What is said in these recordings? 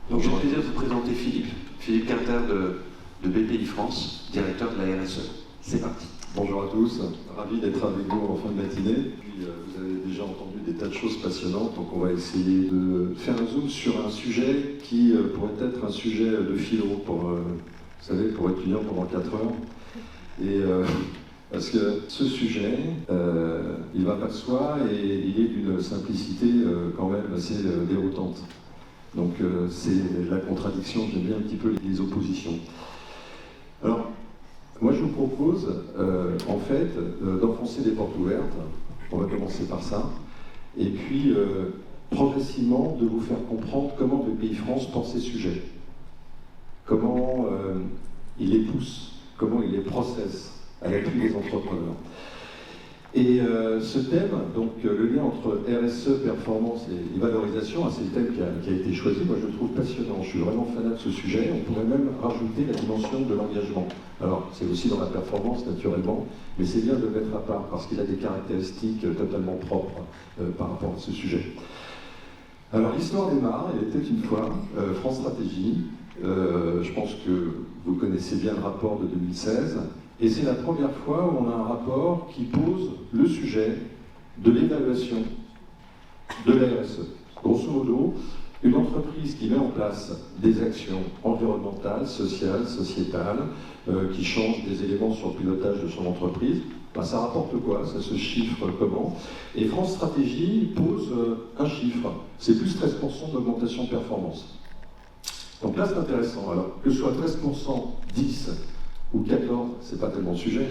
Donc j'ai le plaisir de vous présenter Philippe Quinter de BPI France, directeur de la RSE. C'est parti. Bonjour à tous, ravi d'être avec vous en fin de matinée. Puis, vous avez déjà entendu des tas de choses passionnantes, donc on va essayer de faire un zoom sur un sujet qui pourrait être un sujet de philo pour, vous savez, pour étudiants pendant 4 heures. Et parce que ce sujet, il va pas de soi et il est d'une simplicité quand même assez déroutante. Donc c'est la contradiction, j'aime bien un petit peu les oppositions. Alors, moi je vous propose en fait d'enfoncer des portes ouvertes, on va commencer par ça, et puis progressivement de vous faire comprendre comment BPI France pense ces sujets, comment il les pousse, comment il les processe à l'appui des entrepreneurs. Et ce thème, donc le lien entre RSE, performance et valorisation, c'est le thème qui a été choisi. Moi je le trouve passionnant, je suis vraiment fanat de ce sujet. On pourrait même rajouter la dimension de l'engagement. Alors c'est aussi dans la performance naturellement, mais c'est bien de le mettre à part parce qu'il a des caractéristiques totalement propres par rapport à ce sujet. Alors l'histoire démarre, il était une fois France Stratégie. Je pense que vous connaissez bien le rapport de 2016. Et c'est la première fois où on a un rapport qui pose le sujet de l'évaluation de la RSE. Grosso modo, une entreprise qui met en place des actions environnementales, sociales, sociétales, qui changent des éléments sur le pilotage de son entreprise, ben ça rapporte quoi? Ça se chiffre comment? Et France Stratégie pose un chiffre, c'est plus 13% d'augmentation de performance. Donc là c'est intéressant, alors que ce soit 13%, 10%, ou 14, c'est pas tellement le sujet,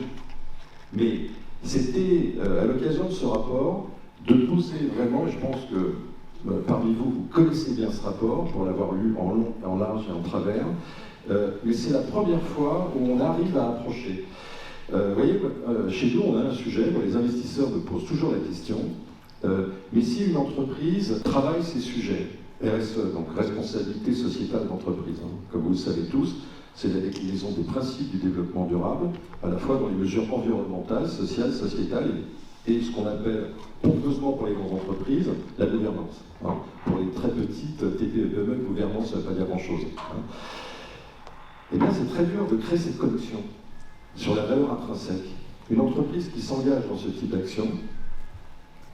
mais c'était à l'occasion de ce rapport de poser vraiment, et je pense que parmi vous, vous connaissez bien ce rapport, pour l'avoir lu en long, en large et en travers, mais c'est la première fois où on arrive à approcher. Vous voyez, chez nous, on a un sujet, les investisseurs me posent toujours la question, mais si une entreprise travaille ces sujets, RSE, donc responsabilité sociétale d'entreprise, hein, comme vous le savez tous, c'est la déclinaison des principes du développement durable, à la fois dans les mesures environnementales, sociales, sociétales, et ce qu'on appelle, pompeusement pour les grandes entreprises, la gouvernance. Hein. Pour les très petites TPE-PME, gouvernance, ça ne veut pas dire grand-chose. Hein. Eh bien, c'est très dur de créer cette connexion sur la valeur intrinsèque. Une entreprise qui s'engage dans ce type d'action,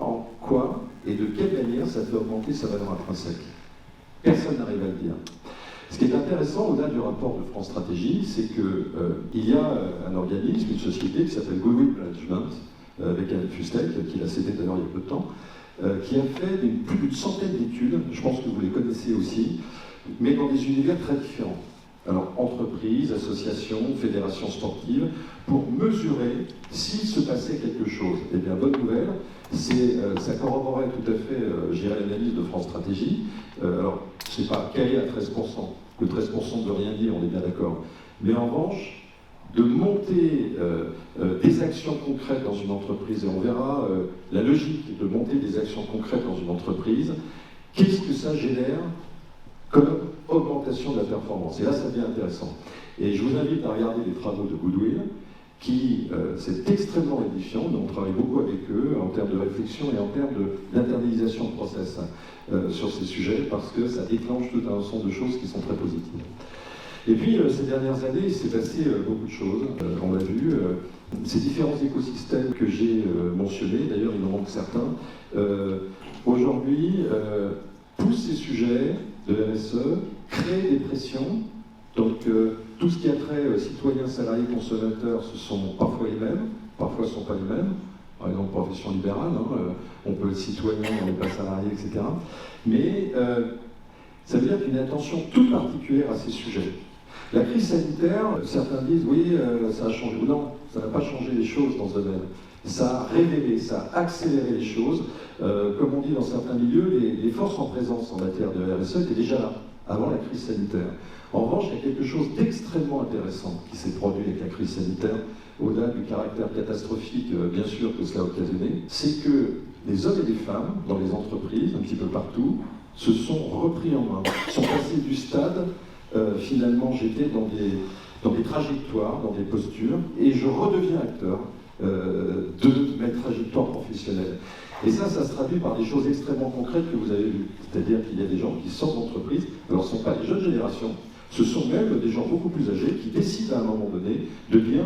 en quoi et de quelle manière ça fait augmenter sa valeur intrinsèque? Personne n'arrive à le dire. Ce qui est intéressant au-delà du rapport de France Stratégie, c'est qu'il y a un organisme, une société qui s'appelle Goodwill Management, avec Annette Fustek, qui l'a cédé d'ailleurs il y a peu de temps, qui a fait plus d'une centaine d'études, je pense que vous les connaissez aussi, mais dans des univers très différents. Alors, entreprises, associations, fédérations sportives, pour mesurer s'il se passait quelque chose. Eh bien, bonne nouvelle, ça corroborait tout à fait, l'analyse de France Stratégie. Alors, je ne sais pas, calé à 13%. Le 13% ne veut rien dire, on est bien d'accord. Mais en revanche, de monter des actions concrètes dans une entreprise, et on verra la logique de monter des actions concrètes dans une entreprise, qu'est-ce que ça génère comme augmentation de la performance? Et là, ça devient intéressant. Et je vous invite à regarder les travaux de Goodwill, qui, c'est extrêmement édifiant, mais on travaille beaucoup avec eux en termes de réflexion et en termes d'internalisation de process sur ces sujets, parce que ça déclenche tout un ensemble de choses qui sont très positives. Et puis, ces dernières années, il s'est passé beaucoup de choses, on l'a vu, ces différents écosystèmes que j'ai mentionnés, d'ailleurs il en manque certains, aujourd'hui, poussent ces sujets de RSE, créent des pressions. Donc tout ce qui a trait citoyens, salariés, consommateurs, ce sont parfois les mêmes, parfois ce ne sont pas les mêmes. Par exemple, profession libérale, hein, on peut être citoyen, on n'est pas salarié, etc. Mais ça veut dire qu'il y a une attention toute particulière à ces sujets. La crise sanitaire, certains disent oui, ça a changé. Non, ça n'a pas changé les choses dans ce domaine. Ça a révélé, ça a accéléré les choses. Comme on dit dans certains milieux, les forces en présence en matière de RSE étaient déjà là, avant la crise sanitaire. En revanche, il y a quelque chose d'extrêmement intéressant qui s'est produit avec la crise sanitaire, au-delà du caractère catastrophique, bien sûr, que cela a occasionné, c'est que les hommes et les femmes, dans les entreprises, un petit peu partout, se sont repris en main, sont passés du stade, finalement, j'étais dans des trajectoires, dans des postures, et je redeviens acteur de mes trajectoires professionnelles. Et ça se traduit par des choses extrêmement concrètes que vous avez vues. C'est-à-dire qu'il y a des gens qui sortent d'entreprise, alors ce ne sont pas les jeunes générations, ce sont même des gens beaucoup plus âgés qui décident à un moment donné de dire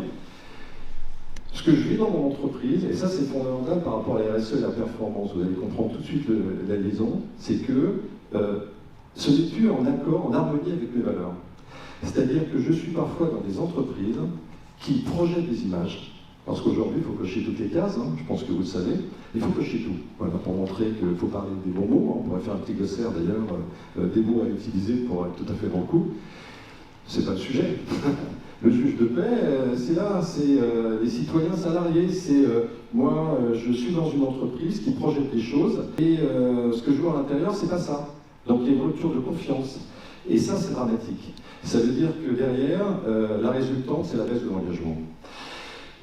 ce que je vis dans mon entreprise, et ça c'est fondamental par rapport à la RSE et la performance, vous allez comprendre tout de suite la liaison, c'est que ce n'est plus en accord, en harmonie avec mes valeurs. C'est-à-dire que je suis parfois dans des entreprises qui projettent des images, parce qu'aujourd'hui il faut cocher toutes les cases, je pense que vous le savez, il faut cocher tout, voilà, pour montrer qu'il faut parler des bons mots, on pourrait faire un petit glossaire d'ailleurs, des mots à utiliser pour être tout à fait dans le coup. C'est pas le sujet. Le juge de paix, c'est là, c'est les citoyens salariés, c'est moi, je suis dans une entreprise qui projette des choses, et ce que je vois à l'intérieur, c'est pas ça. Donc il y a une rupture de confiance. Et ça, c'est dramatique. Ça veut dire que derrière, la résultante, c'est la baisse de l'engagement.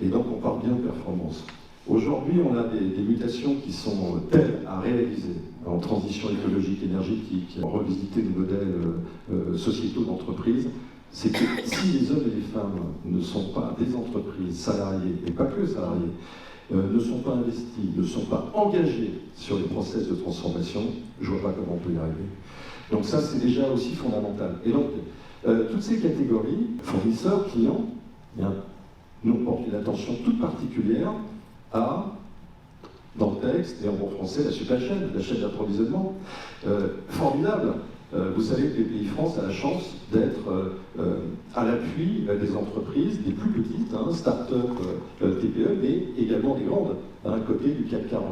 Et donc on parle bien de performance. Aujourd'hui, on a des mutations qui sont telles à réaliser en transition écologique, énergétique, en revisiter les modèles sociétaux d'entreprise. C'est que si les hommes et les femmes ne sont pas des entreprises salariées, et pas que salariées, ne sont pas investis, ne sont pas engagés sur les process de transformation, je ne vois pas comment on peut y arriver. Donc ça, c'est déjà aussi fondamental. Et donc, toutes ces catégories, fournisseurs, clients, nous portent une attention toute particulière à, dans le texte, et en bon français, la supply chain, la chaîne d'approvisionnement. Formidable. Vous savez que BPI France a la chance d'être à l'appui des entreprises, des plus petites, start-up, TPE, mais également des grandes, côté du CAC 40.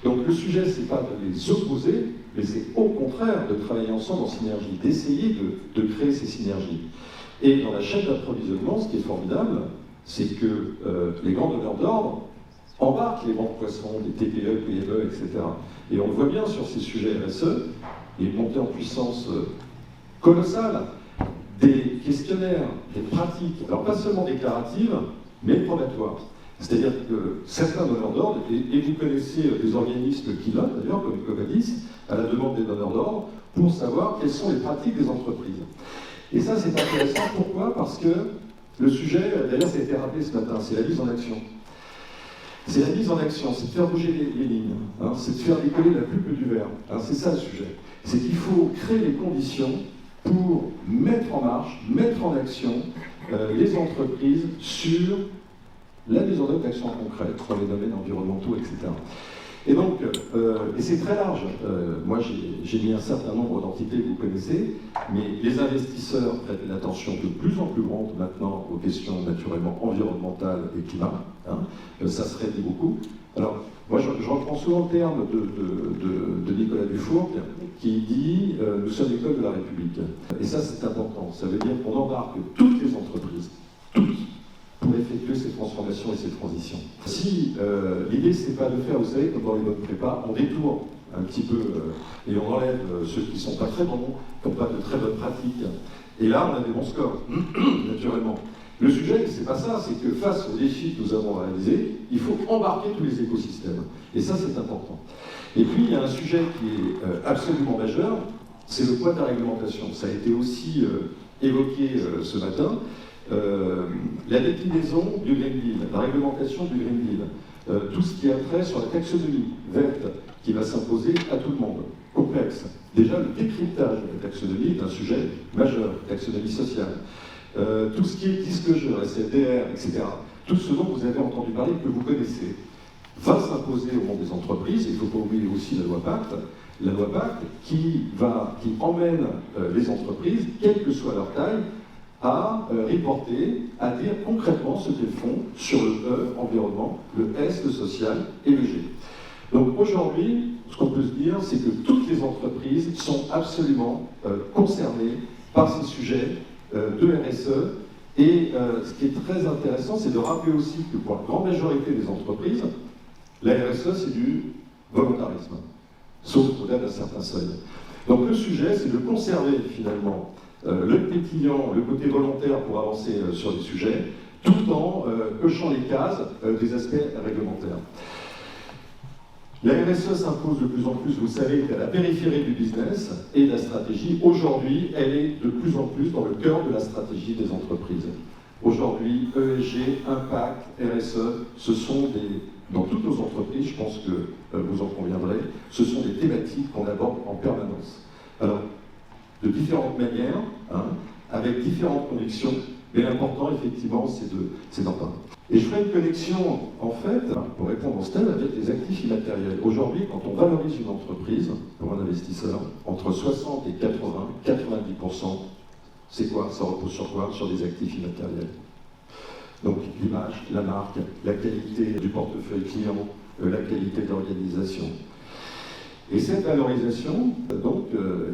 Donc le sujet, ce n'est pas de les opposer, mais c'est au contraire de travailler ensemble en synergie, d'essayer de créer ces synergies. Et dans la chaîne d'approvisionnement, ce qui est formidable, c'est que les grands donneurs d'ordre embarquent les banques poissons, des TPE, PME, etc. Et on le voit bien sur ces sujets RSE, il y a une montée en puissance colossale des questionnaires, des pratiques, alors pas seulement déclaratives, mais probatoires. C'est-à-dire que certains donneurs d'ordre, et vous connaissez des organismes qui l'ont d'ailleurs, comme Ecovadis, à la demande des donneurs d'ordre, pour savoir quelles sont les pratiques des entreprises. Et ça, c'est intéressant. Pourquoi? Parce que le sujet, d'ailleurs, ça a été rappelé ce matin, c'est la mise en action. C'est la mise en action, c'est de faire bouger les lignes, c'est de faire décoller la pulpe du verre. C'est ça le sujet. C'est qu'il faut créer les conditions pour mettre en marche, mettre en action les entreprises sur la mise en œuvre d'actions concrètes dans les domaines environnementaux, etc. Et donc, et c'est très large. Moi, j'ai mis un certain nombre d'entités que vous connaissez, mais les investisseurs prêtent une attention de plus en plus grande maintenant aux questions naturellement environnementales et climat. Ça se réduit beaucoup. Alors, moi, je reprends souvent le terme de Nicolas Dufourcq qui dit « Nous sommes l'école de la République ». Et ça, c'est important. Ça veut dire qu'on embarque toutes les entreprises, toutes, pour effectuer ces transformations et ces transitions. Si l'idée, c'est pas de faire, vous savez, comme dans les bonnes prépas, on détourne un petit peu et on enlève ceux qui sont pas très bons, qui n'ont pas de très bonnes pratiques. Et là, on a des bons scores, naturellement. Le sujet, c'est pas ça, c'est que face aux défis que nous avons réalisés, il faut embarquer tous les écosystèmes. Et ça, c'est important. Et puis, il y a un sujet qui est absolument majeur, c'est le poids de la réglementation. Ça a été aussi évoqué ce matin. La déclinaison du Green Deal, la réglementation du Green Deal, tout ce qui a trait sur la taxonomie verte qui va s'imposer à tout le monde, complexe. Déjà, le décryptage de la taxonomie est un sujet majeur, taxonomie sociale. Tout ce qui est disclosure, SFDR, etc., tout ce dont vous avez entendu parler, que vous connaissez, va s'imposer au monde des entreprises. Il ne faut pas oublier aussi la loi Pacte qui emmène les entreprises, quelle que soit leur taille, à reporter, à dire concrètement ce qu'elles font sur le E, environnement, le S, le social et le G. Donc aujourd'hui, ce qu'on peut se dire, c'est que toutes les entreprises sont absolument concernées par ces sujets de RSE. Et ce qui est très intéressant, c'est de rappeler aussi que pour la grande majorité des entreprises, la RSE, c'est du volontarisme, sauf au-delà d'un certain seuil. Donc le sujet, c'est de conserver finalement le pétillant, le côté volontaire pour avancer sur les sujets, tout en cochant les cases des aspects réglementaires. La RSE s'impose de plus en plus, vous savez, à la périphérie du business et de la stratégie. Aujourd'hui, elle est de plus en plus dans le cœur de la stratégie des entreprises. Aujourd'hui, ESG, Impact, RSE, ce sont dans toutes nos entreprises, je pense que vous en conviendrez, ce sont des thématiques qu'on aborde en permanence. Alors, de différentes manières, avec différentes convictions, mais l'important, effectivement, c'est d'en parler. Et je ferai une connexion, en fait, pour répondre au stade, avec les actifs immatériels. Aujourd'hui, quand on valorise une entreprise, pour un investisseur, entre 60 et 90%, c'est quoi? Ça repose sur quoi? Sur des actifs immatériels. Donc l'image, la marque, la qualité du portefeuille client, la qualité de l'organisation. Et cette valorisation, donc,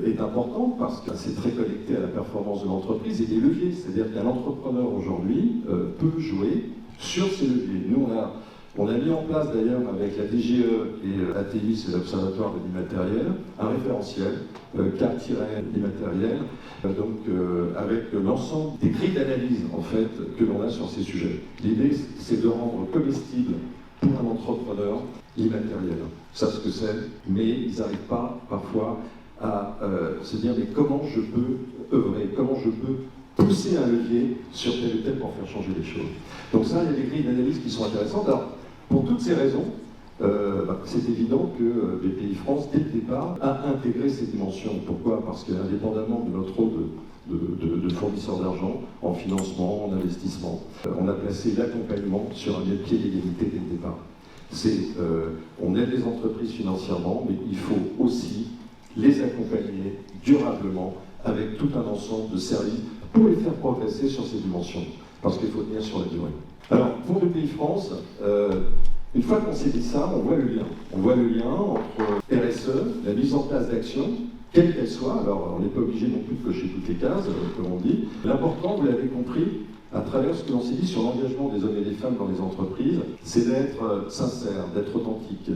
est importante parce que c'est très connecté à la performance de l'entreprise et des leviers. C'est-à-dire qu'un entrepreneur aujourd'hui peut jouer sur ces leviers. Nous, on a mis en place d'ailleurs avec la DGE et ATI, c'est l'Observatoire de l'immatériel, un référentiel, CAP-immatériel, avec l'ensemble des grilles d'analyse en fait que l'on a sur ces sujets. L'idée, c'est de rendre comestible pour un entrepreneur l'immatériel. Ils savent ce que c'est, mais ils n'arrivent pas parfois à se dire mais comment je peux œuvrer, comment je peux pousser un levier sur tel ou tel pour faire changer les choses. Donc ça, il y a des grilles d'analyse qui sont intéressantes. Alors, pour toutes ces raisons, c'est évident que BPI France, dès le départ, a intégré ces dimensions. Pourquoi? Parce qu'indépendamment de notre rôle de fournisseur d'argent, en financement, en investissement, on a placé l'accompagnement sur un pied d'égalité dès le départ. On aide les entreprises financièrement, mais il faut aussi les accompagner durablement avec tout un ensemble de services pour les faire progresser sur ces dimensions, parce qu'il faut tenir sur la durée. Alors, pour BPI France, une fois qu'on s'est dit ça, on voit le lien. On voit le lien entre RSE, la mise en place d'actions, quelle qu'elle soit. Alors, on n'est pas obligé non plus de cocher toutes les cases, comme on dit. L'important, vous l'avez compris, à travers ce que l'on s'est dit sur l'engagement des hommes et des femmes dans les entreprises, c'est d'être sincère, d'être authentique.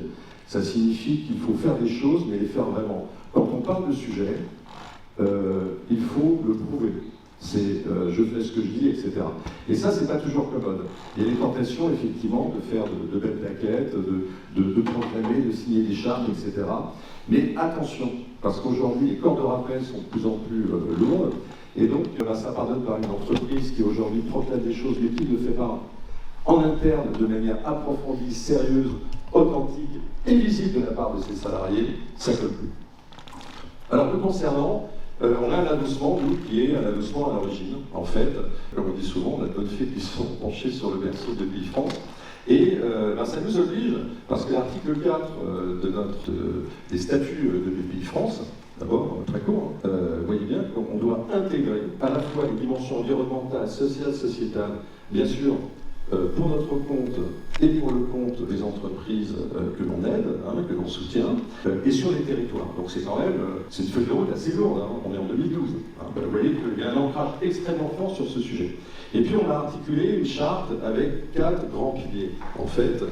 Ça signifie qu'il faut faire des choses, mais les faire vraiment. Quand on parle de sujet, il faut le prouver. C'est je fais ce que je dis, etc. Et ça, c'est pas toujours commode. Il y a les tentations, effectivement, de faire de belles plaquettes, de proclamer, de signer des chartes, etc. Mais attention, parce qu'aujourd'hui, les corps de rappel sont de plus en plus lourdes, et donc ça pardonne par une entreprise qui aujourd'hui proclame des choses, mais qui ne le fait pas en interne, de manière approfondie, sérieuse, authentique et visible de la part de ses salariés, ça ne colle plus. Alors, le concernant, on a un adossement, nous, qui est un adossement à l'origine. En fait, comme on dit souvent, on a de bonnes fées qui sont penchées sur le berceau de BPI France. Et ça nous oblige, parce que l'article 4 des statuts de BPI France, d'abord, très court, vous voyez bien qu'on doit intégrer à la fois les dimensions environnementales, sociales, sociétales, bien sûr, pour notre compte et pour le compte des entreprises que l'on aide, que l'on soutient, et sur les territoires. Donc c'est quand même, c'est une feuille de route assez lourde, on est en 2012. Vous voyez qu'il y a un ancrage extrêmement fort sur ce sujet. Et puis on a articulé une charte avec 4 grands piliers. En fait,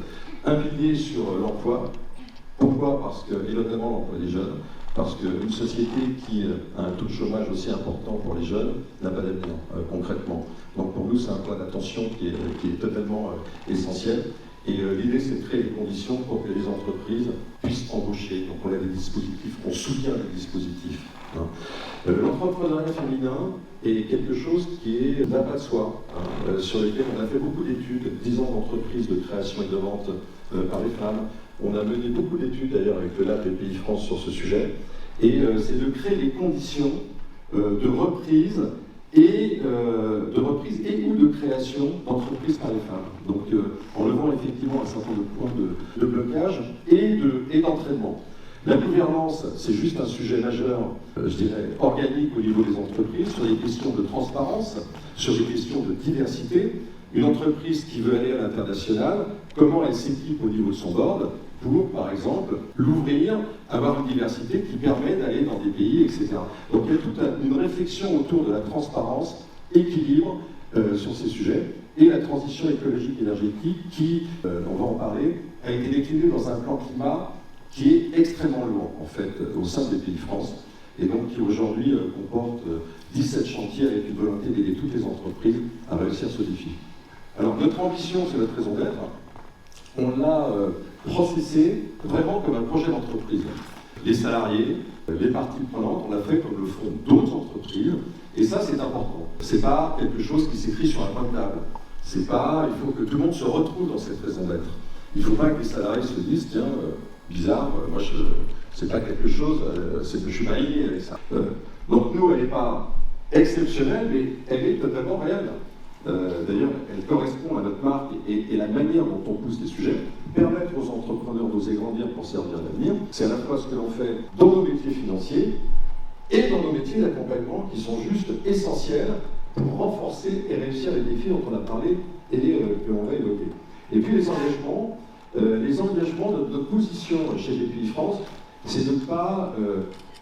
un pilier sur l'emploi. Pourquoi? Parce que, et notamment l'emploi des jeunes, parce qu'une société qui a un taux de chômage aussi important pour les jeunes n'a pas d'avenir, concrètement. Donc pour nous, c'est un point d'attention qui est totalement essentiel. Et l'idée, c'est de créer les conditions pour que les entreprises puissent embaucher. Donc on a des dispositifs, on soutient les dispositifs. L'entrepreneuriat féminin est quelque chose qui n'a pas de soi, sur lequel on a fait beaucoup d'études, 10 ans d'entreprise de création et de vente par les femmes. On a mené beaucoup d'études d'ailleurs avec le Lab BPI France sur ce sujet. Et c'est de créer les conditions de reprise et ou de création d'entreprises par les femmes. Donc en levant effectivement un certain nombre de points de blocage et d'entraînement. La gouvernance, c'est juste un sujet majeur, je dirais, organique au niveau des entreprises, sur des questions de transparence, sur des questions de diversité. Une entreprise qui veut aller à l'international, comment elle s'équipe au niveau de son board pour, par exemple, l'ouvrir, avoir une diversité qui permet d'aller dans des pays, etc. Donc il y a toute une réflexion autour de la transparence, équilibre sur ces sujets, et la transition écologique énergétique qui, on va en parler, a été déclinée dans un plan climat qui est extrêmement lourd, en fait, au sein des BPI France, et donc qui aujourd'hui comporte 17 chantiers avec une volonté d'aider toutes les entreprises à réussir ce défi. Alors notre ambition, c'est notre raison d'être, on l'a processé vraiment comme un projet d'entreprise. Les salariés, les parties prenantes, on l'a fait comme le font d'autres entreprises, et ça c'est important. C'est pas quelque chose qui s'écrit sur un coin de table. C'est pas, il faut que tout le monde se retrouve dans cette raison d'être. Il ne faut pas que les salariés se disent, tiens, bizarre, moi c'est pas quelque chose, je suis pas lié avec ça. Donc nous, elle n'est pas exceptionnelle, mais elle est totalement réelle. D'ailleurs, elle correspond à notre marque et la manière dont on pousse les sujets. Permettre aux entrepreneurs d'oser grandir pour servir l'avenir, c'est à la fois ce que l'on fait dans nos métiers financiers et dans nos métiers d'accompagnement qui sont juste essentiels pour renforcer et réussir les défis dont on a parlé et que l'on va évoquer. Et puis les engagements de notre position chez BPI France, c'est de ne pas,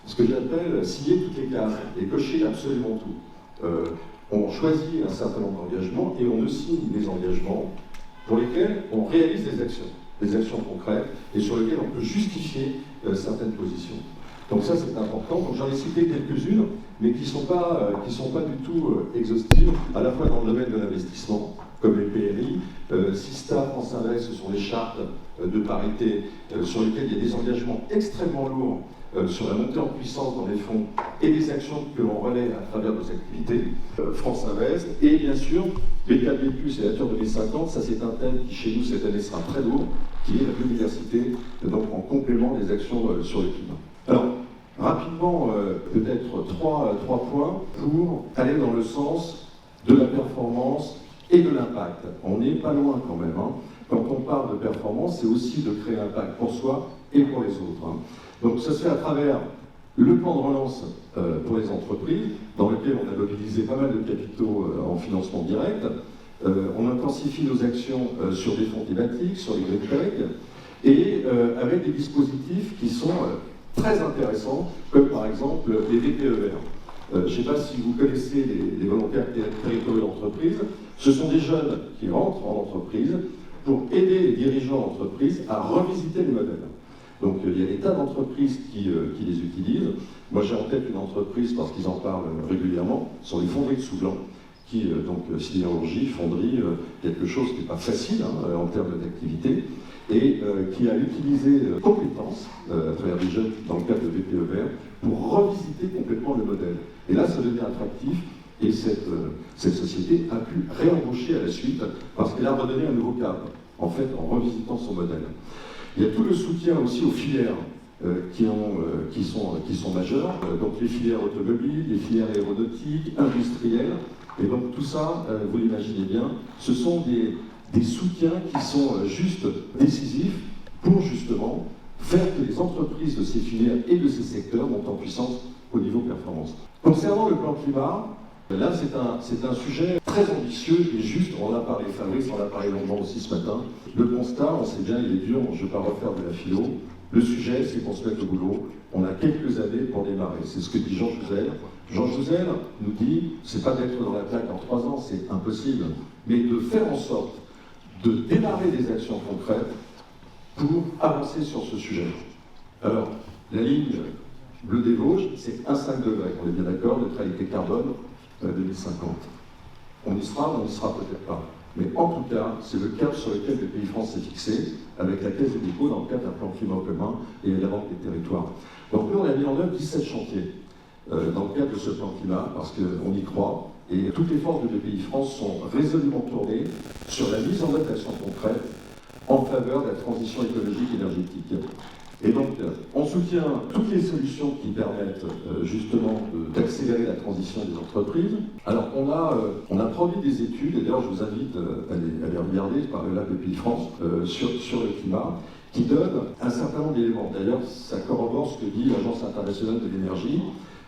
ce que j'appelle, signer toutes les cases et cocher absolument tout. On choisit un certain nombre d'engagements et on ne signe des engagements pour lesquels on réalise des actions concrètes et sur lesquelles on peut justifier certaines positions. Donc ça c'est important. Donc j'en ai cité quelques-unes, mais qui sont pas du tout exhaustives, à la fois dans le domaine de l'investissement, comme les PRI, Sista, France Invest, ce sont des chartes de parité sur lesquelles il y a des engagements extrêmement lourds sur la montée en puissance dans les fonds et les actions que l'on relaie à travers nos activités, France Invest, et bien sûr, BKB+, et la Tour 2050, ça c'est un thème qui chez nous cette année sera très lourd, qui est la biodiversité, donc en complément des actions sur le climat. Alors, rapidement, peut-être trois points pour aller dans le sens de la performance et de l'impact. On n'est pas loin quand même. Hein. Quand on parle de performance, c'est aussi de créer un impact pour soi et pour les autres. Hein. Donc ça se fait à travers le plan de relance pour les entreprises, dans lequel on a mobilisé pas mal de capitaux en financement direct. On intensifie nos actions sur des fonds thématiques, sur les green tech, et avec des dispositifs qui sont très intéressants, comme par exemple les VPER. Je ne sais pas si vous connaissez les volontaires territoriaux d'entreprise. Ce sont des jeunes qui rentrent en entreprise pour aider les dirigeants d'entreprise à revisiter les modèles. Donc il y a des tas d'entreprises qui les utilisent. Moi j'ai en tête une entreprise, parce qu'ils en parlent régulièrement, sur les fonderies de Soublan, qui, donc sidérurgie, fonderie, quelque chose qui n'est pas facile en termes d'activité, et qui a utilisé compétences à travers des jeunes dans le cadre de VPER pour revisiter complètement le modèle. Et là, ça devient attractif, et cette société a pu réembaucher à la suite parce qu'elle a redonné un nouveau cadre, en fait, en revisitant son modèle. Il y a tout le soutien aussi aux filières qui sont majeures, donc les filières automobiles, les filières aéronautiques, industrielles, et donc tout ça, vous l'imaginez bien, ce sont des soutiens qui sont juste décisifs pour justement faire que les entreprises de ces filières et de ces secteurs montent en puissance au niveau performance. Concernant le plan climat, là c'est un sujet très ambitieux et juste, on en a parlé Fabrice, on en a parlé longuement aussi ce matin. Le constat, on sait bien, il est dur, je ne vais pas refaire de la philo. Le sujet, c'est qu'on se mette au boulot. On a quelques années pour démarrer. C'est ce que dit Jean Jouzel. Jean Jouzel nous dit, c'est pas d'être dans la plaque en 3 ans, c'est impossible, mais de faire en sorte de démarrer des actions concrètes pour avancer sur ce sujet. Alors, la ligne bleue des Vosges, c'est 1,5 degrés, on est bien d'accord, neutralité carbone 2050. On y sera peut-être pas. Mais en tout cas, c'est le cap sur lequel le pays France s'est fixé, avec la Caisse des dépôts dans le cadre d'un plan climat commun et la Banque des territoires. Donc nous, on a mis en œuvre 17 chantiers dans le cadre de ce plan climat, parce qu'on y croit, et toutes les forces de BPI France sont résolument tournées sur la mise en œuvre d'actions concrètes en faveur de la transition écologique et énergétique. Et donc, on soutient toutes les solutions qui permettent justement d'accélérer la transition des entreprises. Alors, on a produit des études, et d'ailleurs, je vous invite à les regarder par le Lab BPI France sur le climat, qui donnent un certain nombre d'éléments. D'ailleurs, ça corrobore ce que dit l'Agence internationale de l'énergie,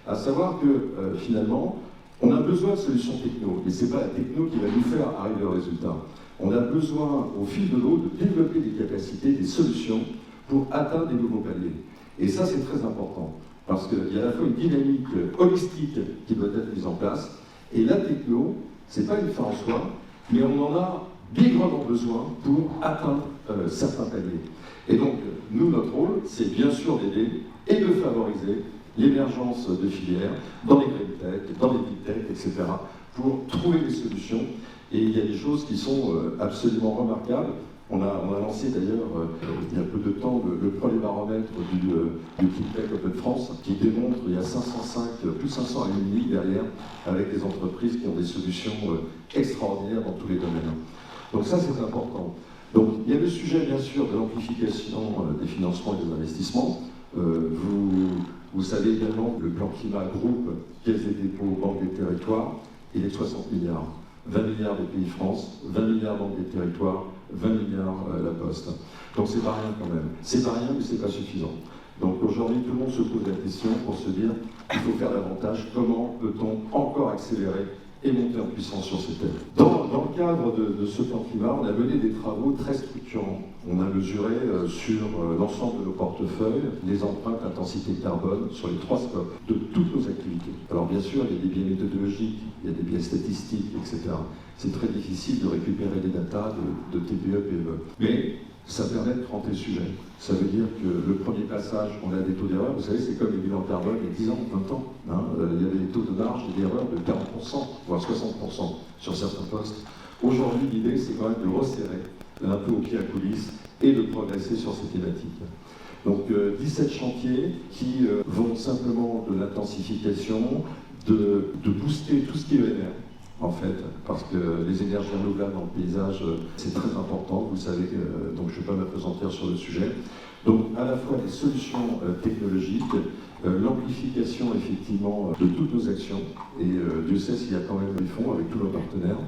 à savoir que finalement, on a besoin de solutions techno, mais ce n'est pas la techno qui va nous faire arriver au résultat. On a besoin, au fil de l'eau, de développer des capacités, des solutions pour atteindre des nouveaux paliers. Et ça, c'est très important, parce qu'il y a à la fois une dynamique holistique qui doit être mise en place, et la techno, ce n'est pas une fin en soi, mais on en a bigrement besoin pour atteindre certains paliers. Et donc, nous, notre rôle, c'est bien sûr d'aider et de favoriser l'émergence de filières dans les green tech, dans les big tech, etc., pour trouver des solutions. Et il y a des choses qui sont absolument remarquables. On a lancé d'ailleurs, il y a peu de temps, le premier baromètre du Clean Tech Open France, qui démontre qu'il y a 505, plus de 500 alumni derrière, avec des entreprises qui ont des solutions extraordinaires dans tous les domaines. Donc ça, c'est important. Donc il y a le sujet bien sûr de l'amplification des financements et des investissements. Vous savez également que le plan climat groupe Caisse des dépôts, Banque des territoires, il est de 60 milliards. 20 milliards de pays France, 20 milliards Banque des territoires, 20 milliards la Poste. Donc c'est pas rien quand même. C'est pas rien mais c'est pas suffisant. Donc aujourd'hui tout le monde se pose la question pour se dire qu'il faut faire davantage. Comment peut-on encore accélérer et monter en puissance sur ces thèmes. Dans le cadre de ce plan climat, on a mené des travaux très structurants. On a mesuré sur l'ensemble de nos portefeuilles les empreintes d'intensité carbone sur les 3 scopes de toutes nos activités. Alors bien sûr, il y a des biais méthodologiques, il y a des biais statistiques, etc. C'est très difficile de récupérer les datas de TPE, PME. Mais ça permet de tremper le sujet. Ça veut dire que le premier passage, on a des taux d'erreur, vous savez, c'est comme les bilans carbone il y a 10 ans, 20 ans. Il y avait des taux de marge et d'erreur de 40%, voire 60% sur certains postes. Aujourd'hui, l'idée, c'est quand même de resserrer un peu au pied à coulisses et de progresser sur ces thématiques. Donc 17 chantiers qui vont simplement de l'intensification, de booster tout ce qui est ENR, en fait, parce que les énergies renouvelables dans le paysage, c'est très important, vous le savez, donc je ne vais pas m'appesantir sur le sujet. Donc à la fois des solutions technologiques, l'amplification effectivement de toutes nos actions, et Dieu sait s'il y a quand même des fonds avec tous nos partenaires.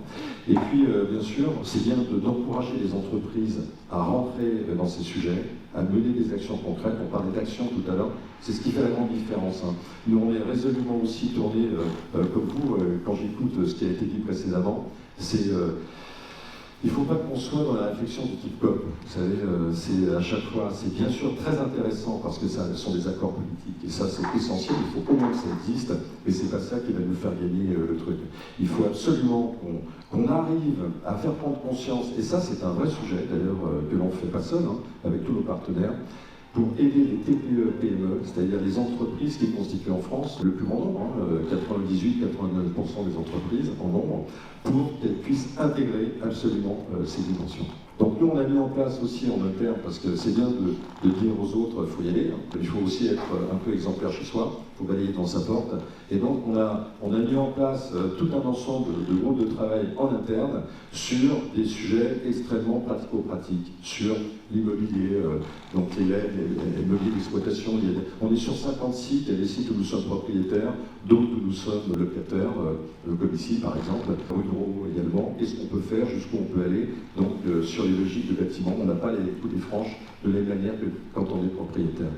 Et puis bien sûr, c'est bien d'encourager les entreprises à rentrer dans ces sujets, à mener des actions concrètes. On parlait d'actions tout à l'heure, c'est ce qui fait la grande différence. Nous, on est résolument aussi tournés, comme vous, quand j'écoute ce qui a été dit précédemment, c'est... il ne faut pas qu'on soit dans la réflexion du type COP. Vous savez, c'est à chaque fois, c'est bien sûr très intéressant parce que ce sont des accords politiques et ça c'est essentiel, il faut au moins que ça existe, mais c'est pas ça qui va nous faire gagner le truc. Il faut absolument qu'on arrive à faire prendre conscience, et ça c'est un vrai sujet d'ailleurs que l'on ne fait pas seul, avec tous nos partenaires, pour aider les TPE, PME, c'est-à-dire les entreprises qui constituent en France le plus grand nombre, 98-99% des entreprises en nombre, pour qu'elles puissent intégrer absolument ces dimensions. Donc nous on a mis en place aussi en interne, parce que c'est bien de dire aux autres il faut y aller, il faut aussi être un peu exemplaire chez soi, il faut balayer dans sa porte, et donc on a mis en place tout un ensemble de groupes de travail en interne sur des sujets extrêmement pratico-pratiques, sur l'immobilier, donc les mobiliers d'exploitation. On est sur 50 sites, il y a des sites où nous sommes propriétaires, d'autres où nous sommes locataires, comme ici par exemple, ruraux également, et ce qu'on peut faire, jusqu'où on peut aller. Donc sur les logiques de bâtiment, on n'a pas les coûts des franches de la même manière que quand on est propriétaire.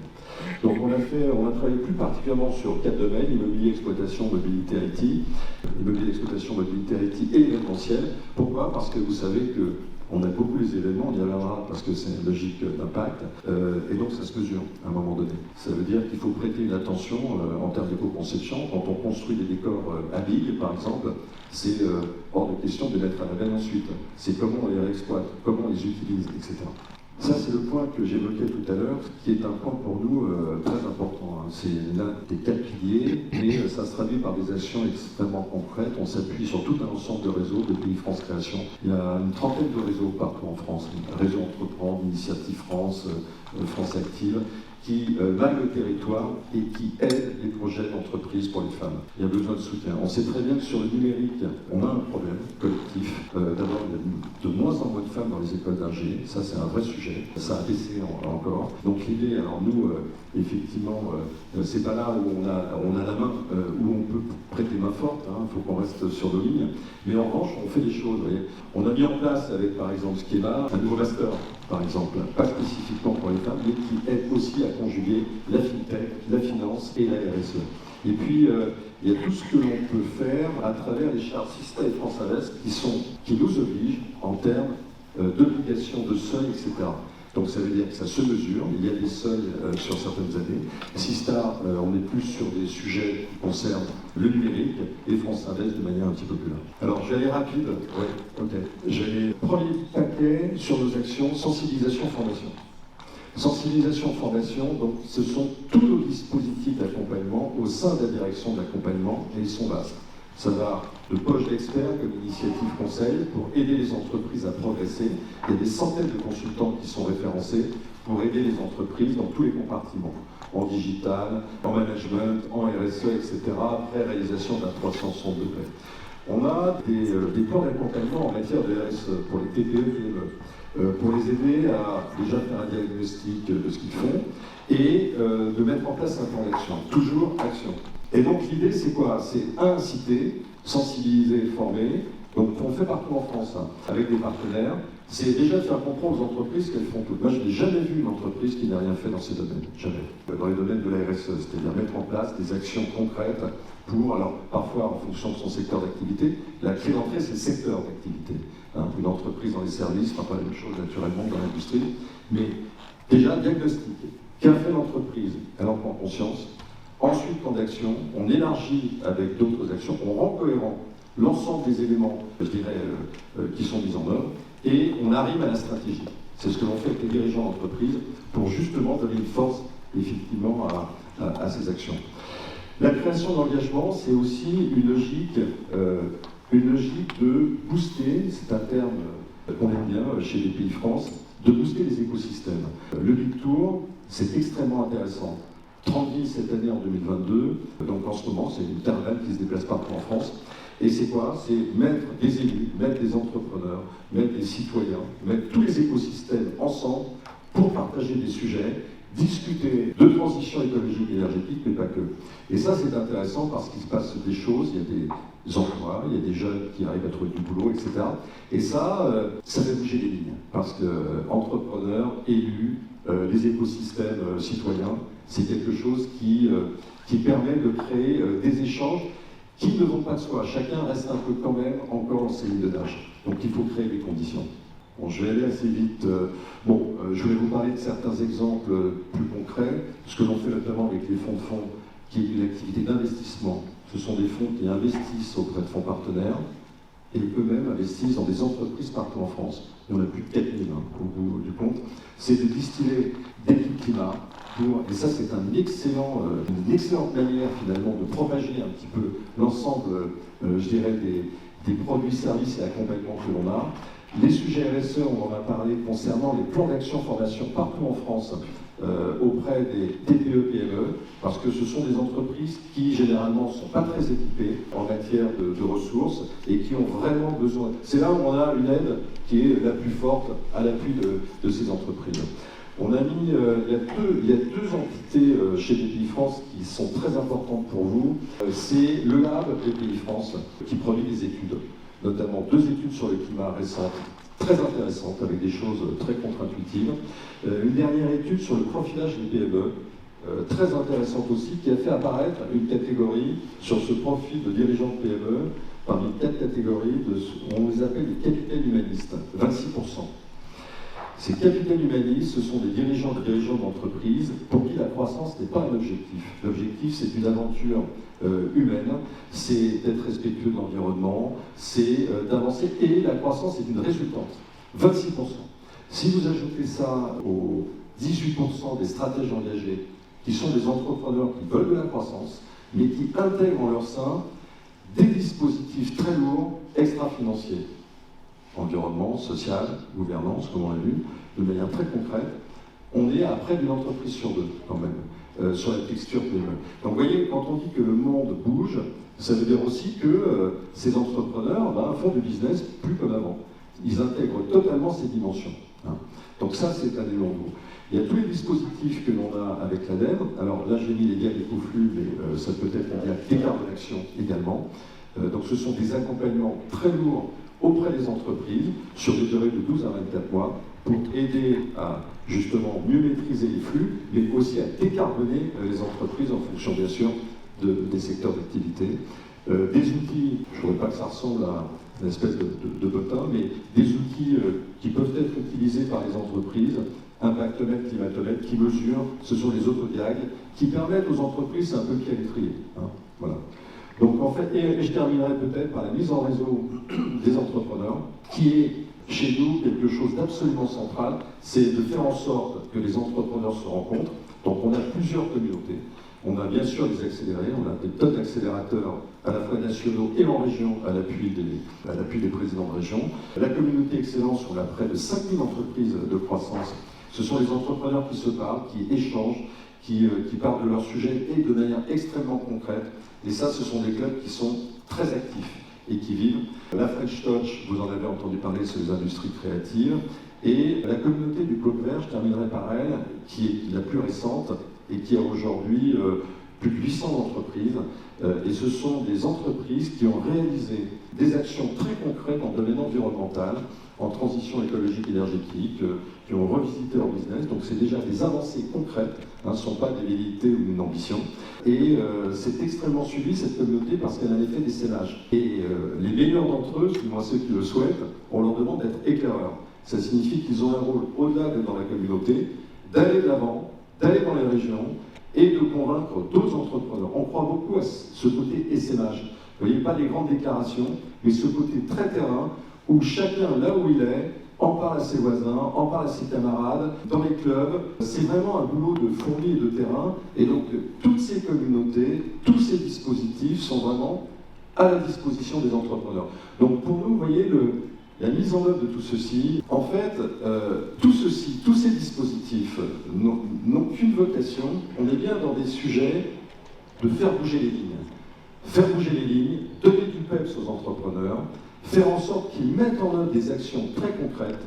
Donc on a travaillé plus particulièrement sur 4 domaines: immobilier, exploitation, mobilité IT, immobilier, exploitation, mobilité IT et événementiel. Pourquoi? Parce que vous savez que on a beaucoup les événements, on y reviendra parce que c'est une logique d'impact, et donc ça se mesure à un moment donné. Ça veut dire qu'il faut prêter une attention en termes d'éco-conception. Quand on construit des décors à billes, par exemple, c'est hors de question de mettre à la benne ensuite. C'est comment on les réexploite, comment on les utilise, etc. Ça, c'est le point que j'évoquais tout à l'heure, qui est un point pour nous très important. C'est l'un des 4 piliers, mais ça se traduit par des actions extrêmement concrètes. On s'appuie sur tout un ensemble de réseaux de Pays France Création. Il y a une trentaine de réseaux partout en France. Réseau Entreprendre, Initiative France, France Active, qui maillent le territoire et qui aident les projets d'entreprise pour les femmes. Il y a besoin de soutien. On sait très bien que sur le numérique, on a un problème collectif. D'abord, il y a de moins en moins de femmes dans les écoles d'ingé. Ça, c'est un vrai sujet. Ça a baissé encore. Donc l'idée, alors nous, effectivement, c'est pas là où on a la main, où on peut prêter main forte. Il faut qu'on reste sur nos lignes. Mais en revanche, on fait des choses. Vous voyez. On a mis en place avec, par exemple, Schema, un nouveau master, par exemple, pas spécifiquement pour les femmes, mais qui aide aussi à conjuguer la fintech, la finance et la RSE. Et puis, il y a tout ce que l'on peut faire à travers les chartes Sista et France Invest qui nous obligent en termes d'obligations de seuil, etc. Donc ça veut dire que ça se mesure, il y a des seuils sur certaines années. Sista, on est plus sur des sujets qui concernent le numérique, et France Invest de manière un petit peu plus large. Alors je vais aller rapide, J'ai premier paquet sur nos actions, sensibilisation-formation. Sensibilisation-formation, donc ce sont tous nos dispositifs d'accompagnement au sein de la direction de l'accompagnement, et ils sont vastes. Ça va de poche d'experts comme Initiative Conseil pour aider les entreprises à progresser. Il y a des centaines de consultants qui sont référencés pour aider les entreprises dans tous les compartiments, en digital, en management, en RSE, etc., après réalisation d'un 360 degrés. On a des plans d'accompagnement en matière de RSE pour les TPE et PME. pour les aider à déjà faire un diagnostic de ce qu'ils font et de mettre en place un plan d'action. Toujours action. Et donc l'idée c'est quoi? C'est inciter, sensibiliser, former. Donc on fait partout en France, hein, avec des partenaires. C'est déjà de faire comprendre aux entreprises qu'elles font toutes. Moi je n'ai jamais vu une entreprise qui n'a rien fait dans ces domaines. Jamais. Dans les domaines de la RSE, c'est-à-dire mettre en place des actions concrètes pour, alors parfois en fonction de son secteur d'activité, la clé d'entrée c'est le secteur d'activité. Hein, une entreprise dans les services, pas la même chose naturellement dans l'industrie, mais déjà diagnostic. Qu'a fait l'entreprise? Elle en prend conscience. Ensuite, plan d'action, on élargit avec d'autres actions, on rend cohérent l'ensemble des éléments, je dirais, qui sont mis en œuvre, et on arrive à la stratégie. C'est ce que l'on fait avec les dirigeants d'entreprise pour justement donner une force, effectivement, à ces actions. La création d'engagement, c'est aussi une logique de booster, c'est un terme qu'on aime bien chez BPI France, de booster les écosystèmes. Le Big Tour, c'est extrêmement intéressant. 30 000 cette année en 2022, donc en ce moment, c'est une caravane qui se déplace partout en France. Et c'est quoi? C'est mettre des élus, mettre des entrepreneurs, mettre des citoyens, mettre tous les écosystèmes ensemble pour partager des sujets, discuter de transition écologique et énergétique, mais pas que. Et ça, c'est intéressant parce qu'il se passe des choses, il y a des emplois, il y a des jeunes qui arrivent à trouver du boulot, etc. Et ça, ça fait bouger les lignes. Parce que entrepreneurs, élus, les écosystèmes citoyens, c'est quelque chose qui permet de créer des échanges qui ne vont pas de soi. Chacun reste un peu quand même encore dans ses lignes d'âge. Donc il faut créer les conditions. Bon, je vais aller assez vite. Je vais vous parler de certains exemples plus concrets, ce que l'on fait notamment avec les fonds de fonds, qui est une activité d'investissement. Ce sont des fonds qui investissent auprès de fonds partenaires et eux-mêmes investissent dans des entreprises partout en France. Il y en a plus de 4000 au bout du compte. C'est de distiller des climat et ça c'est une excellente manière finalement de propager un petit peu l'ensemble, je dirais, des produits, services et accompagnements que l'on a. Les sujets RSE, on en a parlé concernant les plans d'action formation partout en France auprès des TPE, PME, parce que ce sont des entreprises qui généralement ne sont pas très équipées en matière de ressources et qui ont vraiment besoin. C'est là où on a une aide qui est la plus forte à l'appui de ces entreprises. On a mis, il y a deux entités chez BPI France qui sont très importantes pour vous. C'est le Lab BPI France qui produit des études, notamment 2 études sur le climat récentes, très intéressantes, avec des choses très contre-intuitives. Une dernière étude sur le profilage des PME, très intéressante aussi, qui a fait apparaître une catégorie sur ce profil de dirigeants de PME, parmi 4 catégories, on les appelle les capitaines humanistes, 26%. Ces capitaines humanistes, ce sont des dirigeants d'entreprise pour qui la croissance n'est pas un objectif. L'objectif, c'est une aventure humaine, c'est d'être respectueux de l'environnement, c'est d'avancer, et la croissance est une résultante. 26%. Si vous ajoutez ça aux 18% des stratèges engagés, qui sont des entrepreneurs qui veulent de la croissance, mais qui intègrent en leur sein des dispositifs très lourds, extra-financiers. Environnement, social, gouvernance, comme on l'a vu, de manière très concrète, on est à près d'une entreprise sur 2, quand même, sur la texture PME. Donc vous voyez, quand on dit que le monde bouge, ça veut dire aussi que ces entrepreneurs font du business plus comme avant. Ils intègrent totalement ces dimensions. Hein. Donc ça, c'est un élément nouveau. Il y a tous les dispositifs que l'on a avec l'ADEME. Alors là, j'ai mis les gains éco-flux, mais ça peut être des cartes d'action également. Donc ce sont des accompagnements très lourds auprès des entreprises sur des durées de 12 à 24 mois pour aider à justement mieux maîtriser les flux, mais aussi à décarboner les entreprises en fonction bien sûr des secteurs d'activité. Des outils, je ne voudrais pas que ça ressemble à une espèce de bottin, mais des outils qui peuvent être utilisés par les entreprises, impactomètre, climatomètre, qui mesurent, ce sont les autodiagnes, qui permettent aux entreprises, c'est un peu pied à l'étrier. Hein, voilà. Donc en fait, et je terminerai peut-être par la mise en réseau des entrepreneurs, qui est chez nous quelque chose d'absolument central, c'est de faire en sorte que les entrepreneurs se rencontrent. Donc on a plusieurs communautés. On a bien sûr des accélérés, on a des tonnes d'accélérateurs à la fois nationaux et en région à l'appui des présidents de région. La communauté excellence, on a près de 5000 entreprises de croissance. Ce sont les entrepreneurs qui se parlent, qui échangent, qui parlent de leur sujet et de manière extrêmement concrète. Et ça, ce sont des clubs qui sont très actifs et qui vivent. La French Touch, vous en avez entendu parler, c'est les industries créatives. Et la communauté du Pôle Vert, je terminerai par elle, qui est la plus récente et qui a aujourd'hui plus de 800 entreprises. Et ce sont des entreprises qui ont réalisé des actions très concrètes en domaine environnemental, en transition écologique énergétique, qui ont revisité leur business. Donc c'est déjà des avancées concrètes, ne sont pas des velléités ou une ambition. Et c'est extrêmement suivi cette communauté parce qu'elle a un effet d'essaimage. Et les meilleurs d'entre eux, du moins ceux qui le souhaitent, on leur demande d'être éclaireurs. Ça signifie qu'ils ont un rôle au-delà d'être dans la communauté, d'aller de l'avant, d'aller dans les régions et de convaincre d'autres entrepreneurs. On croit beaucoup à ce côté essaimage. Vous voyez, pas les grandes déclarations, mais ce côté très terrain où chacun, là où il est, en parle à ses voisins, en parle à ses camarades, dans les clubs. C'est vraiment un boulot de fourmi et de terrain. Et donc, toutes ces communautés, tous ces dispositifs sont vraiment à la disposition des entrepreneurs. Donc, pour nous, vous voyez, la mise en œuvre de tout ceci, en fait, tout ceci, tous ces dispositifs n'ont qu'une vocation. On est bien dans des sujets de faire bouger les lignes. Faire bouger les lignes, donner du peps aux entrepreneurs, faire en sorte qu'ils mettent en œuvre des actions très concrètes,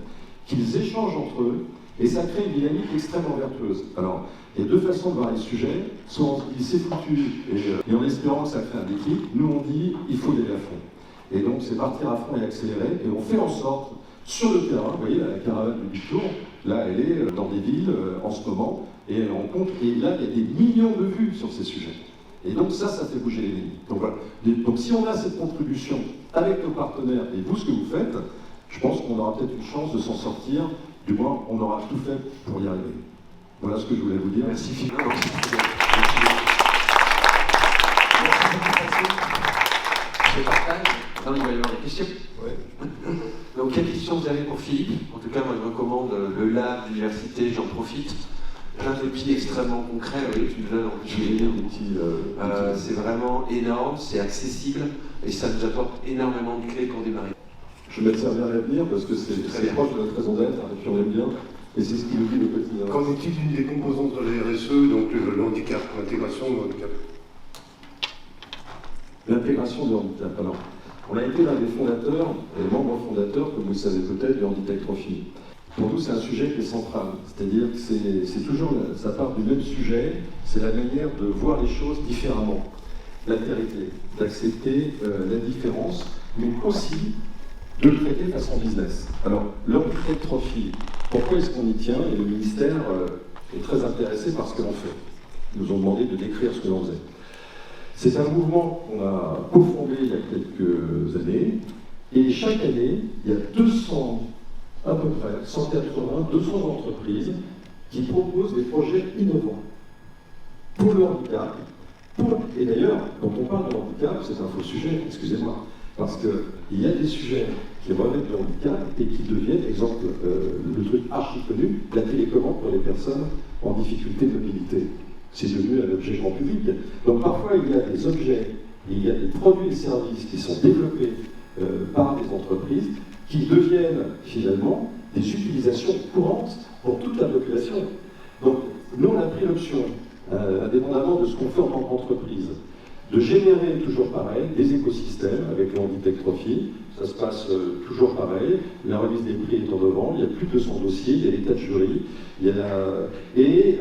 qu'ils échangent entre eux, et ça crée une dynamique extrêmement vertueuse. Alors, il y a deux façons de voir les sujets, soit on se dit c'est foutu, et en espérant que ça crée un déclic, nous on dit il faut y aller à fond. Et donc c'est partir à fond et accélérer, et on fait en sorte, sur le terrain, vous voyez la caravane du Bitour, là elle est dans des villes en ce moment, et elle rencontre, et là il y a des millions de vues sur ces sujets. Et donc ça fait bouger les lignes. Donc voilà. Donc si on a cette contribution avec nos partenaires et vous ce que vous faites, je pense qu'on aura peut-être une chance de s'en sortir, du moins on aura tout fait pour y arriver. Voilà ce que je voulais vous dire. Merci Philippe. Je partage. Non, il va y avoir des questions. Ouais. Donc quelles questions vous avez pour Philippe? En tout cas, moi je recommande le lab d'université, j'en profite. Plein d'outils extrêmement concrets, oui, tu nous donnes en plus. C'est vraiment énorme, c'est accessible et ça nous apporte énormément de clés pour démarrer. Je vais me servir à l'avenir parce que c'est proche de notre raison d'être, et puis on aime bien, et c'est ce qui nous dit le quotidien. Qu'en est-il d'une des composantes de la RSE, donc le handicap, l'intégration du handicap? L'intégration du handicap. Alors, on a été l'un des fondateurs, et membres fondateurs, comme vous le savez peut-être, du Handitech Trophy. Pour nous, c'est un sujet qui est central, c'est-à-dire que c'est toujours, ça part du même sujet, c'est la manière de voir les choses différemment, l'altérité, d'accepter la différence, mais aussi de le traiter façon business. Alors, le Handitech Trophy, pourquoi est-ce qu'on y tient? Et le ministère est très intéressé par ce que l'on fait. Ils nous ont demandé de décrire ce que l'on faisait. C'est un mouvement qu'on a cofondé il y a quelques années, et chaque année, il y a 200, à peu près, 180, 200 entreprises qui proposent des projets innovants pour le handicap. Et d'ailleurs, quand on parle de handicap, c'est un faux sujet, excusez-moi, parce qu'il y a des sujets qui relèvent du handicap et qui deviennent, exemple, le truc archi connu, la télécommande pour les personnes en difficulté de mobilité. C'est devenu un objet grand public. Donc parfois, il y a des objets, il y a des produits et services qui sont développés par des entreprises qui deviennent finalement des utilisations courantes pour toute la population. Donc nous, on a pris l'option, indépendamment de ce qu'on fait en tant qu'entreprise, de générer toujours pareil des écosystèmes avec le Handitech Trophy. Ça se passe toujours pareil. La remise des prix est en novembre, il y a plus de 200 dossiers, il y a des tas de jurys, et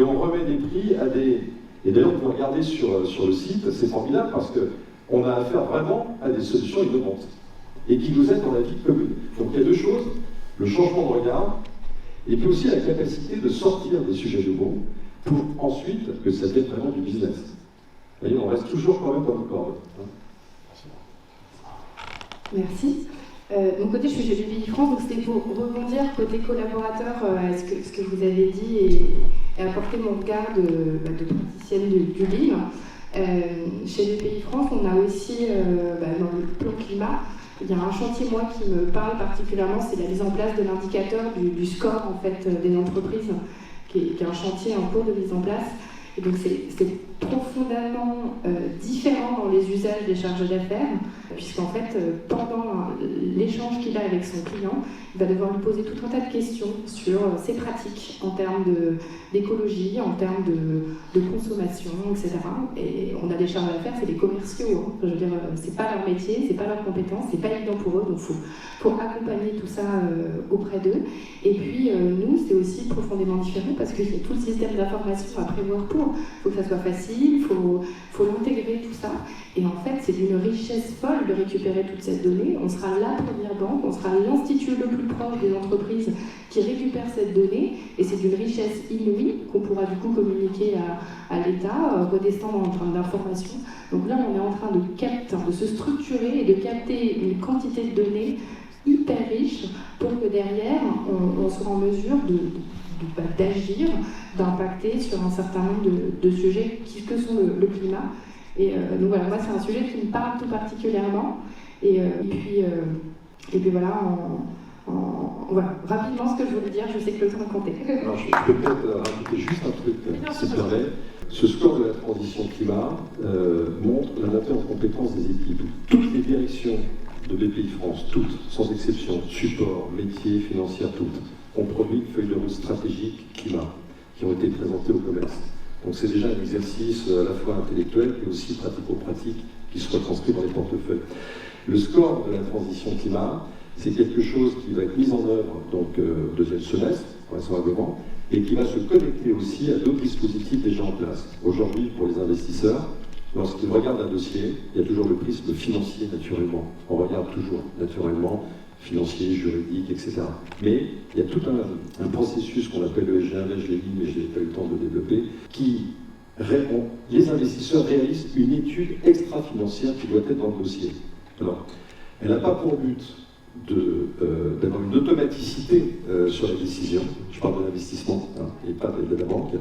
on remet des prix à des... Et d'ailleurs, vous regardez sur le site, c'est formidable parce qu'on a affaire vraiment à des solutions innovantes et qui nous aident dans la vie commune. Donc il y a deux choses, le changement de regard et puis aussi la capacité de sortir des sujets nouveaux pour ensuite que ça devienne vraiment du business. Vous voyez, on reste toujours quand même dans le corps. Merci. De mon côté, je suis chez BPI France, donc c'était pour rebondir côté collaborateur à ce que vous avez dit et apporter mon regard de praticienne du livre. Chez BPI France, on a aussi, dans le plan climat, il y a un chantier, moi, qui me parle particulièrement, c'est la mise en place de l'indicateur du score en fait, des entreprises, qui est un chantier en cours de mise en place. Et donc c'est profondément différent dans les usages des chargés d'affaires, puisqu'en fait, pendant l'échange qu'il a avec son client, il va devoir lui poser tout un tas de questions sur ses pratiques en termes d'écologie, en termes de consommation, etc. Et on a des chargés d'affaires, c'est des commerciaux. Hein. Je veux dire, c'est pas leur métier, c'est pas leur compétence, c'est pas évident pour eux, donc faut accompagner tout ça auprès d'eux. Et puis nous, c'est aussi profondément différent parce qu'il y a tout le système d'information à prévoir pour. Il faut que ça soit facile, il faut l'intégrer, tout ça. Et en fait, c'est d'une richesse folle de récupérer toute cette donnée. On sera la première banque, on sera l'institut le plus proche des entreprises qui récupère cette donnée. Et c'est d'une richesse inouïe qu'on pourra du coup communiquer à l'État, redescendre en termes d'information. Donc là, on est en train de se structurer et de capter une quantité de données hyper riche pour que derrière, on soit en mesure d'agir, d'impacter sur un certain nombre de sujets que sont le climat. Et donc voilà, moi c'est un sujet qui me parle tout particulièrement. Et puis voilà, voilà, rapidement ce que je voulais dire, je sais que le temps est compté. Alors, je peux peut-être rajouter juste un truc, s'il te plaît. Ce score de la transition climat montre la montée en compétence des équipes. Toutes les directions de BPI France, toutes, sans exception, support, métier, financière, toutes, ont produit une feuille de route stratégique climat qui ont été présentées au commerce. Donc c'est déjà un exercice à la fois intellectuel et aussi pratico-pratique qui se retranscrit dans les portefeuilles. Le score de la transition climat, c'est quelque chose qui va être mis en œuvre donc au deuxième semestre, vraisemblablement, et qui va se connecter aussi à d'autres dispositifs déjà en place. Aujourd'hui, pour les investisseurs, lorsqu'ils regardent un dossier, il y a toujours le prisme financier naturellement. On regarde toujours naturellement financier, juridique, etc. Mais il y a tout un processus qu'on appelle le SG1, je l'ai dit, mais je n'ai pas eu le temps de le développer, qui répond. Les investisseurs réalisent une étude extra-financière qui doit être dans le dossier. Alors, elle n'a pas pour but d'avoir une automaticité sur la décision, je parle de l'investissement hein, et pas de la banque,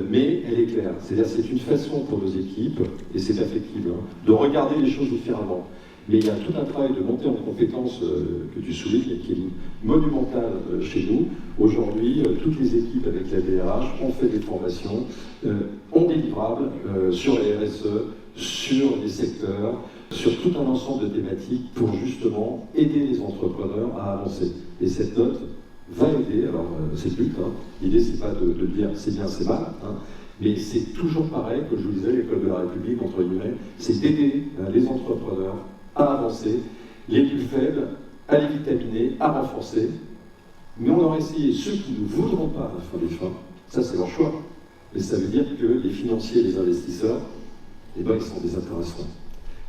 mais elle est claire. C'est-à-dire c'est une façon pour nos équipes, et c'est perfectible, hein, de regarder les choses différemment. Mais il y a tout un travail de montée en compétences que tu soulignes et qui est monumental chez nous. Aujourd'hui, toutes les équipes avec la DRH ont fait des formations, ont des livrables sur la RSE, sur les secteurs, sur tout un ensemble de thématiques pour justement aider les entrepreneurs à avancer. Et cette note va aider, alors c'est le but, hein. L'idée c'est pas de dire c'est bien, c'est mal, hein. Mais c'est toujours pareil, que je vous disais, l'école de la République, entre guillemets, c'est d'aider les entrepreneurs à avancer, les plus faibles, à les vitaminer, à renforcer. Mais on aura essayé ceux qui ne voudront pas à la fin des fins, ça c'est leur choix. Mais ça veut dire que les financiers et les investisseurs, eh ben, ils sont désintéressants.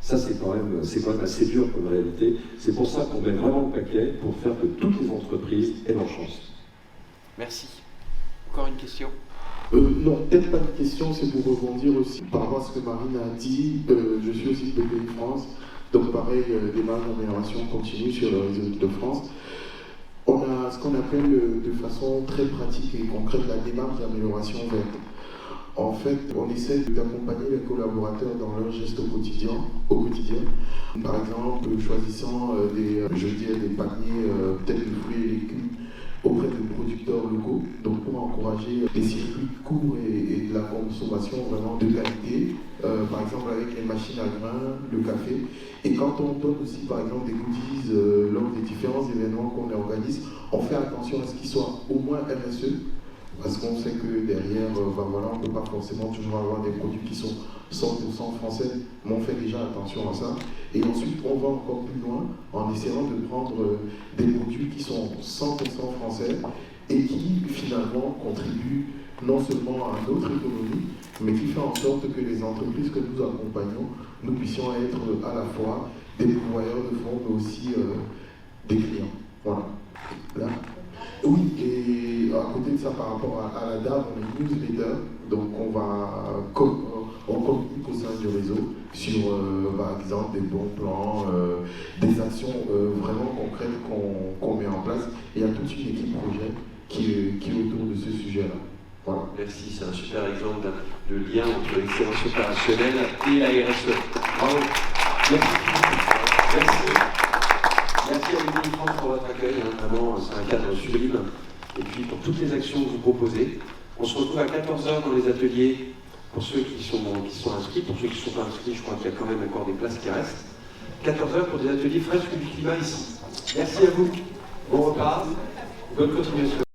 Ça c'est quand même assez dur comme réalité. C'est pour ça qu'on met vraiment le paquet pour faire que toutes les entreprises aient leur chance. Merci. Encore une question ? Non, peut-être pas de question, c'est pour rebondir aussi par rapport à ce que Marine a dit. Je suis aussi de BPI France. Donc pareil, démarche d'amélioration continue sur le réseau Île-de-France. On a ce qu'on appelle de façon très pratique et concrète la démarche d'amélioration verte. En fait, on essaie d'accompagner les collaborateurs dans leur geste au quotidien. Par exemple, choisissant des paniers, peut-être de fruits et légumes auprès de producteurs locaux, donc pour encourager des circuits courts et de la consommation vraiment de qualité, par exemple avec les machines à grains, le café. Et quand on donne aussi par exemple des goodies lors des différents événements qu'on organise, on fait attention à ce qu'ils soient au moins RSE, parce qu'on sait que derrière, on ne peut pas forcément toujours avoir des produits qui sont 100% français, mais on fait déjà attention à ça. Et ensuite, on va encore plus loin en essayant de prendre des produits qui sont 100% français et qui finalement contribuent non seulement à notre économie, mais qui fait en sorte que les entreprises que nous accompagnons, nous puissions être à la fois des pourvoyeurs de fonds, mais aussi des clients. Voilà. Là. Oui, et à côté de ça, par rapport à la DAV, on est newsletter, donc on communique au sein du réseau sur, par exemple, des bons plans, des actions vraiment concrètes qu'on met en place. Et il y a toute une équipe projet qui est autour de ce sujet-là. Voilà. Merci, c'est un super exemple de lien entre l'excellence opérationnelle et la RSE. Bravo. Merci. Merci à BPI France pour votre accueil, hein. Vraiment c'est un cadre sublime. Et puis pour toutes les actions que vous proposez. On se retrouve à 14h dans les ateliers pour ceux qui sont inscrits. Pour ceux qui ne sont pas inscrits, je crois qu'il y a quand même encore des places qui restent. 14h pour des ateliers fresques du climat ici. Merci à vous. Bon repas. Bonne continuation.